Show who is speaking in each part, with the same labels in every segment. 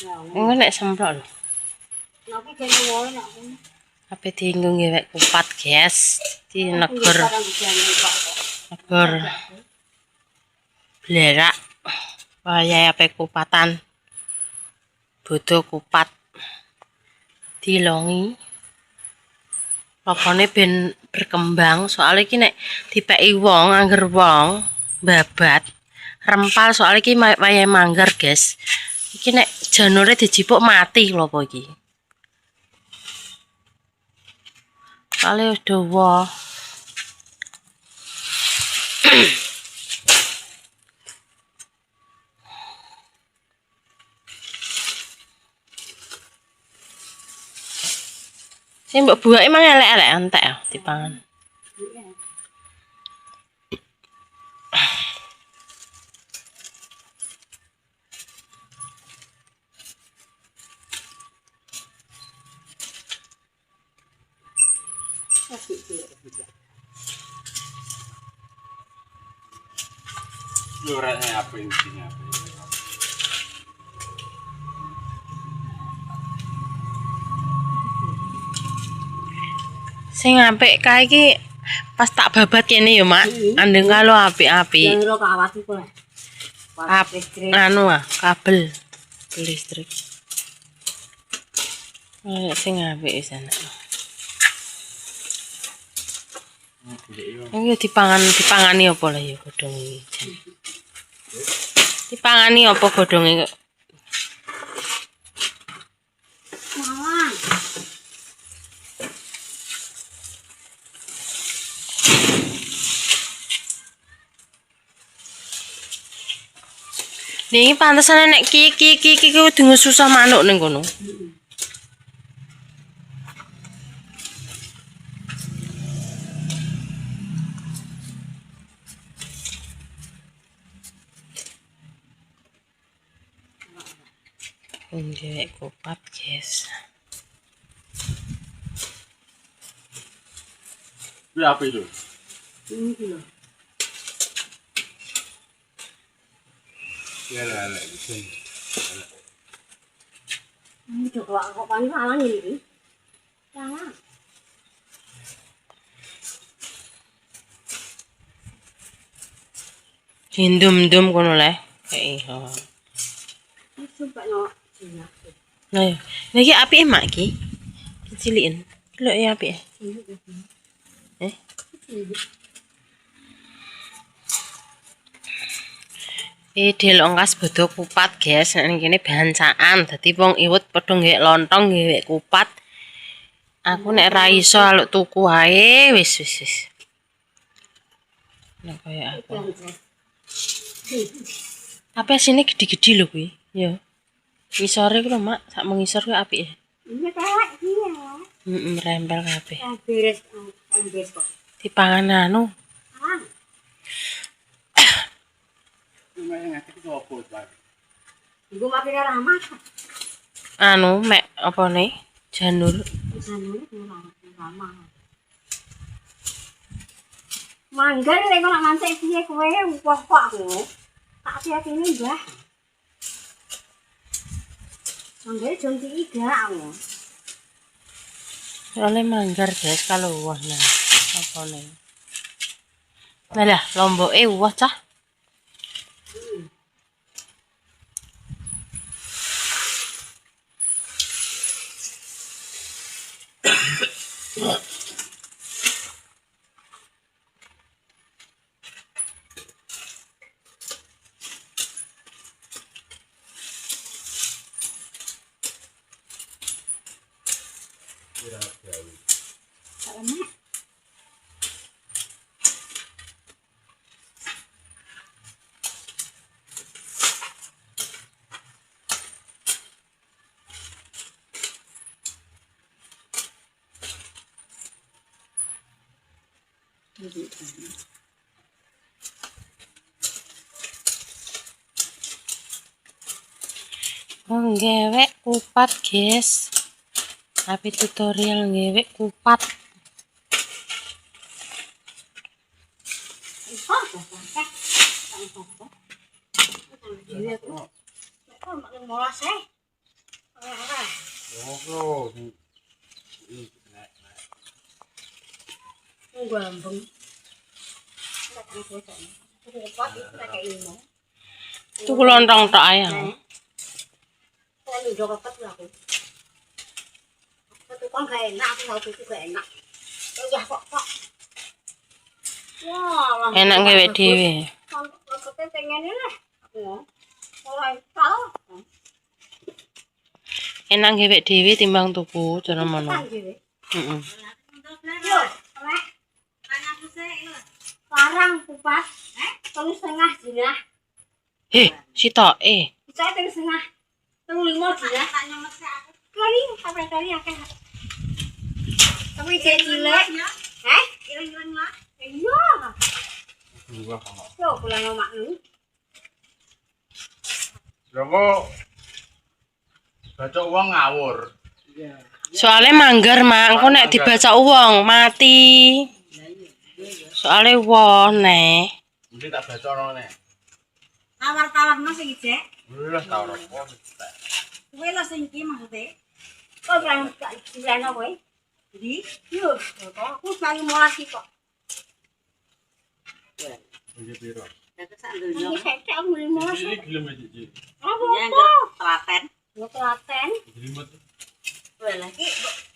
Speaker 1: Engko nek semprot lho. Ape dienggo ngewek kupat, guys. Di negor. Negor. Blerak. Wayahe ape kupatan. Butuh kupat. Dilongi. Pokoknya ben berkembang, soalnya iki nek dipeki wong, angger wong babat rempal, soalnya iki wayahe manggar, guys. Iki nek janure dijipuk mati lho apa iki. Soalnya wis dawa. Sing mbok buake mang elek-elek entek ya dipangan.
Speaker 2: Lurahnya apa intinya?
Speaker 1: Sing apik kae iki pas tak babat kene ya, Mak. Andeng kalau apik-apik. Anu kabel listrik. Sing apik wis enak. Iki dipangani apa lah ya godhong iki. Dipangani apa godhonge kok? Nih pantesan nek ki kudu susah manuk ning kono. Ngewek kupat, guys.
Speaker 2: Ini apa itu?
Speaker 3: Ini
Speaker 2: Ya lah,
Speaker 3: ini coba kok paling awan ini. Jangan.
Speaker 1: Hindum-dum kono le. Kayak
Speaker 3: Ini coba no.
Speaker 1: Nah, ya. Niki apike mak iki. Kecilikin. Lho ya apike. Del ongkas bodo kupat, guys. Nek kene bancaan, dadi wong iwut padha ngewek lontong, ngewek kupat. Aku nek ra iso aluk tuku wae, wis. Nek kaya aku. Tapi sini gede-gede lho kuwi. Ya. Ngisore ku lho, Mak. Sak mengisor ku apike.
Speaker 3: Ini kelek dia.
Speaker 1: Rempel kabeh.
Speaker 3: Beres kok.
Speaker 1: Dipangan anu.
Speaker 2: lumayan ngerti itu apa Pak?
Speaker 3: Iku makin ramah.
Speaker 1: Anu mek apa nih? Janur.
Speaker 3: Janur ramah. Manggar nek kok mantek piye kowe kok aku. Tak hati-hatine, Mbah. Manggar jong tiga aku.
Speaker 1: Soalnya manggar guys kalau wah nah apa nih? Nah lah lombok wah cah. Ngewek kupat guys. Tapi tutorial ngewek kupat.
Speaker 2: Oh,
Speaker 3: Gambeng.
Speaker 1: Tuku lontong tok ae.
Speaker 3: Kok lu udah kepet lah aku. Itu kan gak enak, aku mau itu gak enak. Ya kok. Wah,
Speaker 1: Enak gawe dhewe.
Speaker 3: kepetnya pengen ini lah. Aku mulai tahu.
Speaker 1: Enak gawe dhewe timbang tuku cara mono.
Speaker 3: Kan gitu.
Speaker 1: Heeh.
Speaker 3: Yo, Rek. Parang kupas. 3,5 jenah.
Speaker 1: Heh, sitoke.
Speaker 3: Saya 3,5. 3,5 jenah. Kali apa kali akeh. Tapi cek cilik. Heh? Ilang-ilang lah. Iya.
Speaker 2: dua kalau.
Speaker 3: Yo, pulang omak lu.
Speaker 2: Joko baca uang ngawur.
Speaker 1: Soale manggar, Mak. Engko nek dibaca wong mati. Soale wong nek.
Speaker 2: Mesti tak baca ono nek.
Speaker 4: Tawar-tawarno sing iki, Cek.
Speaker 2: Wis tau rokok.
Speaker 4: Kuwi lho sing iki maksude.
Speaker 3: Kok pulang apa ya?
Speaker 4: Jadi,
Speaker 3: Yo, aku sekali mau lagi kok.
Speaker 2: Iki piro?
Speaker 4: nek sak
Speaker 3: Ini
Speaker 4: donya
Speaker 3: saya aku beli mau lagi.
Speaker 2: Iki gelem iki.
Speaker 3: Apa?
Speaker 4: ya enggak telaten.
Speaker 3: Nggak telaten.
Speaker 2: Jelimet.
Speaker 4: Wah, lagi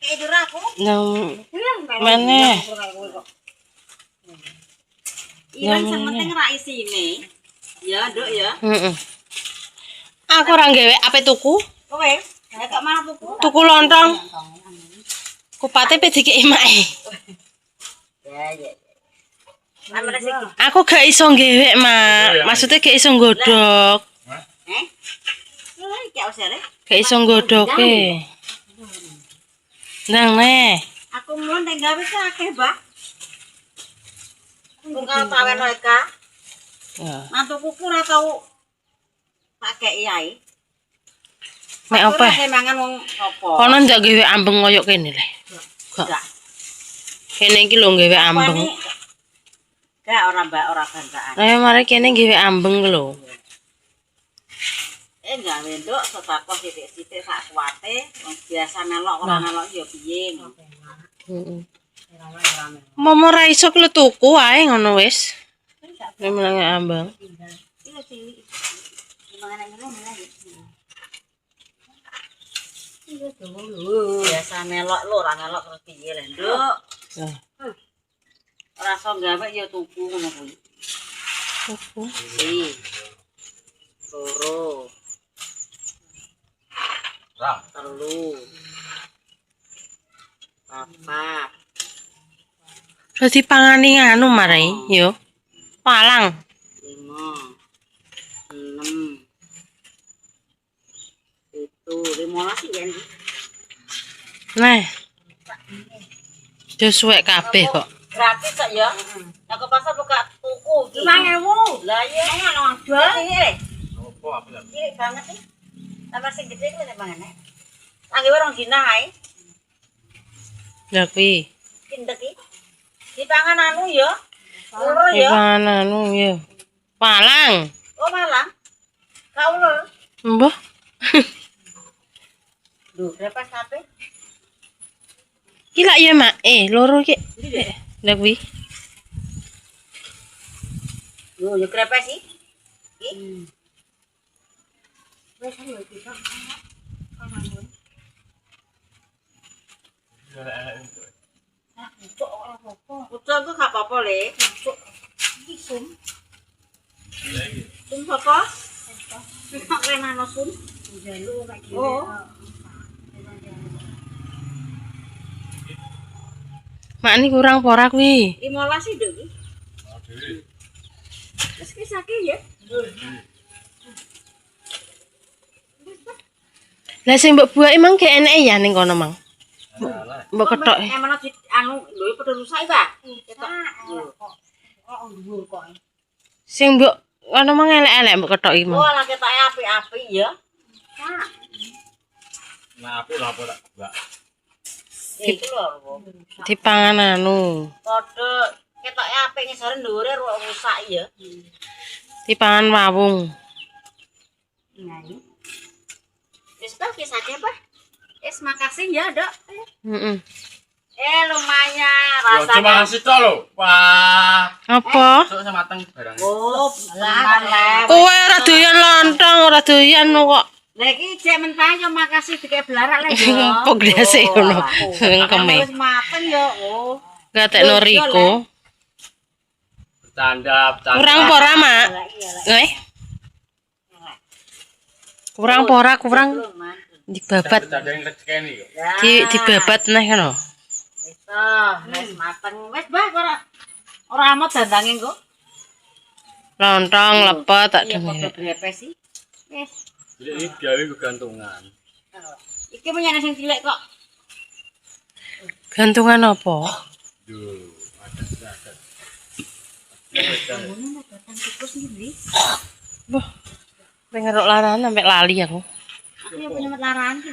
Speaker 4: tidur aku.
Speaker 1: Nang
Speaker 3: Iya,
Speaker 1: Mana?
Speaker 4: Ilang sing penting ra isine. Ya, Nduk ya.
Speaker 1: heeh. Aku ora gawe ape tuku.
Speaker 4: Kowe, nek kok malah tuku.
Speaker 1: Tuku lontong. Kupate pe dikeki mae.
Speaker 4: Ya. Amane sing
Speaker 1: Aku gak iso gawe, Mak. Maksudnya gak iso nggodhog.
Speaker 4: iki usere.
Speaker 1: Gak iso nggodhoke. Nang ne.
Speaker 4: Aku mau nek gawe ki akeh, Mbak. Kung kau tawen eka,
Speaker 1: Ya.
Speaker 4: mantuku ora tau pakai ae.
Speaker 1: Mek apa?
Speaker 4: Ora mangan wong apa?
Speaker 1: Kono ndak gawe ambeng koyo kene le. Gak.
Speaker 4: Enggak.
Speaker 1: Kene iki lho gawe ambeng.
Speaker 4: Enggak ora Mbak, ora bantakan.
Speaker 1: Ayo mari kene gawe ambeng lho.
Speaker 4: Enggak wendok sedekah sithik-sithik sak kuwate, wong biasa melok ora melok ya piye.
Speaker 1: Heeh. Momo ra iso kle tuku ae ngono wis. Nek menang ambeng.
Speaker 4: Iya cilik. Gimana ngene lagi? Biasa melok lho, ora melok terus piye lho, Nduk.
Speaker 1: Nah,
Speaker 4: Ora iso gawe ya tuku ngono kuwi.
Speaker 1: tuku.
Speaker 4: Iki. Loro,
Speaker 2: Ram.
Speaker 4: telu. Papat.
Speaker 1: Terus dipangani anu marai, yo. Palang.
Speaker 4: 5 6 itu 15 ya iki.
Speaker 1: Nah. Wis suwek kabeh kok.
Speaker 4: Gratis kok ya. Nek ke pasar buka tuku iki.
Speaker 3: 5.000.
Speaker 4: Lah iya.
Speaker 3: Ngono adol.
Speaker 4: Ini
Speaker 2: Opo apa ya?
Speaker 4: cilik banget nih. Tambah sing gede kuwi nek mangane. Angge warung dina ae.
Speaker 1: Ya kuwi.
Speaker 4: Pintek iki. Dipangan anu ya. Loro ya.
Speaker 1: Ipan anu yo. Palang.
Speaker 4: Oh malah. Kaulo.
Speaker 1: Mbah.
Speaker 4: Duh, repas kabeh.
Speaker 1: Iki lak ya, Mak. Loro iki. Lah kuwi.
Speaker 4: Yo, yo krepes iki. Iki.
Speaker 3: Wes ayo kita.
Speaker 4: Ucul tuh gak apa-apa, Le.
Speaker 3: Iki sum.
Speaker 4: Sum apa? Nek renano sum.
Speaker 3: Jaluk kayak gini.
Speaker 4: Oh.
Speaker 1: Mak ini kurang apa ora kuwi?
Speaker 4: 15 sih, Duk. iki.
Speaker 2: Dewi.
Speaker 4: Wis ki sakit ya.
Speaker 1: Lah sing mbok buah emang gak eneke ya ning kono, Mang. Mbok ketok.
Speaker 4: Emang di anu lho padha rusak, Pak. Ketok.
Speaker 3: Kok dhuwur kok.
Speaker 1: Sing mbok kono mang elek-elek mbok ketok iki,
Speaker 4: Oh,
Speaker 1: Mang.
Speaker 4: lah ketoke apik-apik ya.
Speaker 3: Kak,
Speaker 2: Nah, apa lah apa tak? Mbak.
Speaker 4: Iku lho.
Speaker 1: Dipangan anu.
Speaker 4: Padha ketoke apik ngisore ndhuwure rusak ya.
Speaker 1: Dipangan wawung.
Speaker 3: nyai.
Speaker 4: Wis Pak ki sakit, Pak. makasih ya, Dok.
Speaker 1: Heeh.
Speaker 4: Lumayan
Speaker 2: Yo cuma
Speaker 4: rasanya.
Speaker 2: kasih to lho. Wah.
Speaker 1: Apa?
Speaker 2: Sok sama mateng barang.
Speaker 4: Oh, lah.
Speaker 1: Kowe ora doyan lontong, ora doyan kok.
Speaker 4: Lah iki cek mentah yo makasih dikek blarak lek yo.
Speaker 1: Kok glase ngono. Engkeme.
Speaker 4: Wis mateng yo. Oh.
Speaker 1: Gatekno Riko.
Speaker 2: Bercanda.
Speaker 1: Kurang apa ora, Mak? Kurang apa ora, kurang dibabat.
Speaker 2: Bercanda yang rezekeni kok.
Speaker 1: Dibabat neh ngono.
Speaker 4: Wis mateng. Wis bah ora amat dandange kok.
Speaker 1: Lontong lepet tak
Speaker 4: Iya
Speaker 1: dengar.
Speaker 4: kok brepe sih. Wis.
Speaker 2: Jadi ini gawe kegantungan.
Speaker 4: Iki menyane sing cilik kok.
Speaker 1: Gantungan apa?
Speaker 2: Duh, ada.
Speaker 4: Datang tikus nih.
Speaker 1: Wah. Pengeruk laran sampai lali aku.
Speaker 4: Aku yo punya laran iki.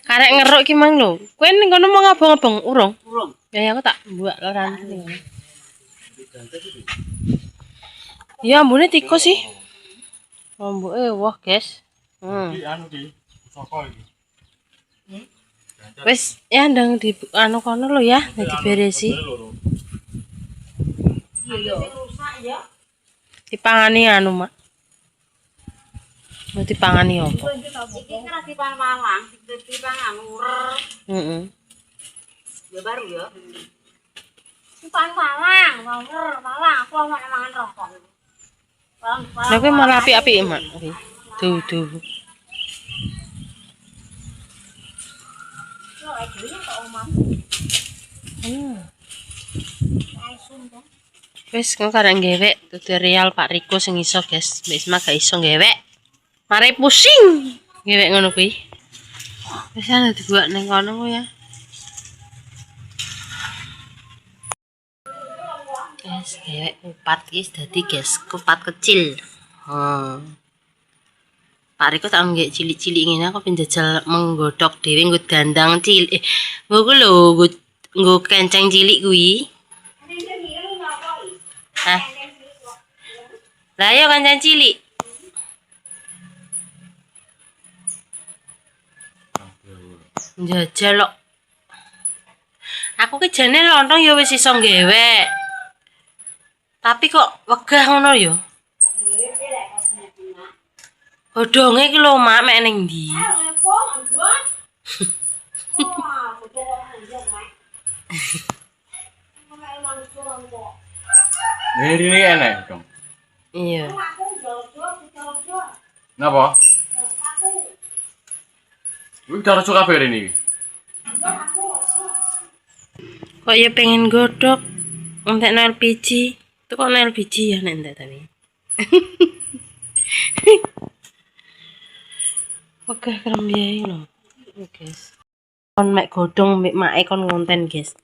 Speaker 1: Karek ngeruk ki mang lho. Kowe ning kono mau ngabong-abong urung?
Speaker 4: Urung.
Speaker 1: Ya aku tak buat laran iki. Ya ambune tikus sih. Ambuke wah, guys.
Speaker 2: Iki anu di soko iki.
Speaker 1: Wis ya ndang di anu kono lho ya, diberesi.
Speaker 4: Iya yo. Rusak ya.
Speaker 1: Dipangani anu, Mak. Mau dipangani apa?
Speaker 4: Iki kira dipan malang, dipan anu.
Speaker 1: Heeh.
Speaker 4: Ya baru ya.
Speaker 3: Pan malang, malang. Aku mau mangan rokok.
Speaker 1: Lah kowe malah apik-apik, Mak. Duh. Wis kok karek ngewek tutorial Pak Riko sing iso, guys. Wis mah gak iso ngewek. Mare pusing. Ngewek ngono kuwi. Wis ana dibuat ning kono ku ya. Guys, ngewek kupat iki dadi, guys, kupat kecil. Pak Riko tak nggih cilik-cilik ngene aku penjajal menggodhog dhewe nggo dandang cilik. Nggo ku lho, nggo kenceng cilik kuwi. Hah? Lah yo kenceng cilik. Njajal kok. Aku ki jane lontong ya wis iso ngewek. Tapi kok wegah ngono ya? Godhonge ki lho, Mak, mek ning ndi?
Speaker 2: Ini enak dong.
Speaker 1: Iya.
Speaker 2: Napa? Wih, cara suka kabeh ini.
Speaker 1: Kok ya pengen godhog entekno LPG. Itu kok LPG ya nek entek tapi. Oke, kerem biaya lho. Guys. Kon mek godhong mbek make kon ngonten, guys.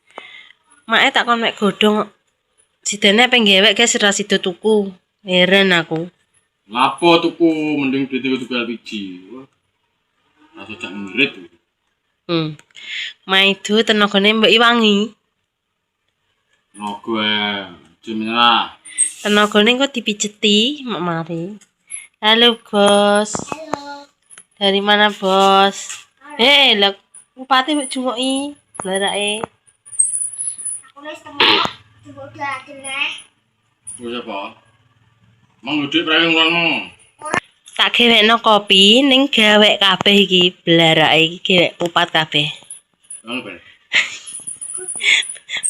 Speaker 1: Make tak kon mek godhong sidene penggewek guys ora sida tuku. Heran aku.
Speaker 2: Lapo tuku mending duit tuku LPG. Wah. Rasa jak ngerit.
Speaker 1: Maidu tenagane mbek Iwangi.
Speaker 2: Nogo Jemina.
Speaker 1: Tenagane kok dipijeti, mak mari. Halo, Bos.
Speaker 3: Halo.
Speaker 1: Dari mana, Bos? Lah upate mbok jungoki blarake.
Speaker 3: Aku wis temu udah keneh.
Speaker 2: Wis apa? Mang dhuwit prae ngono.
Speaker 1: Tak gewekno kopi ning gawek kabeh iki blarake iki gewek upat kabeh.
Speaker 2: Ngono bae.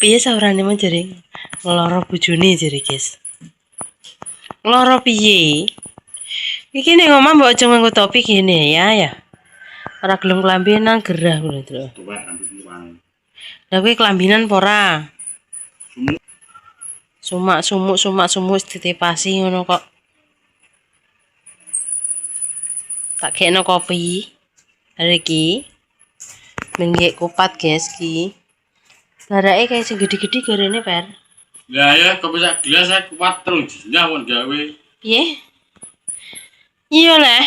Speaker 1: Piye saurane men jare ngloro bojone jare, guys. Ngloro piye? Iki ning omah mbok aja nganggo topi gini ya. Ora gelem kelambinan gerah ngono to.
Speaker 2: Coba ambil uang.
Speaker 1: Lah kowe kelambinan apa ora? Sumak-sumuk ditepasi ngono kok. Tak gekno kopi. Hari iki menggek kupat, guys ki. Barake kayak sing gede-gede gorene, Per.
Speaker 2: Lah ya kopi sak gelas saya kuat terus jenah kon gawe.
Speaker 1: Piye? Iya leh.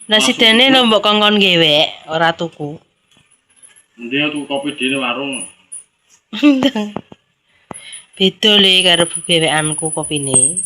Speaker 1: Lah sidene lho mbok kongkon gewek, ora tuku.
Speaker 2: Mending tuku kopi dene warung.
Speaker 1: Beda le karo gewekanku kopine.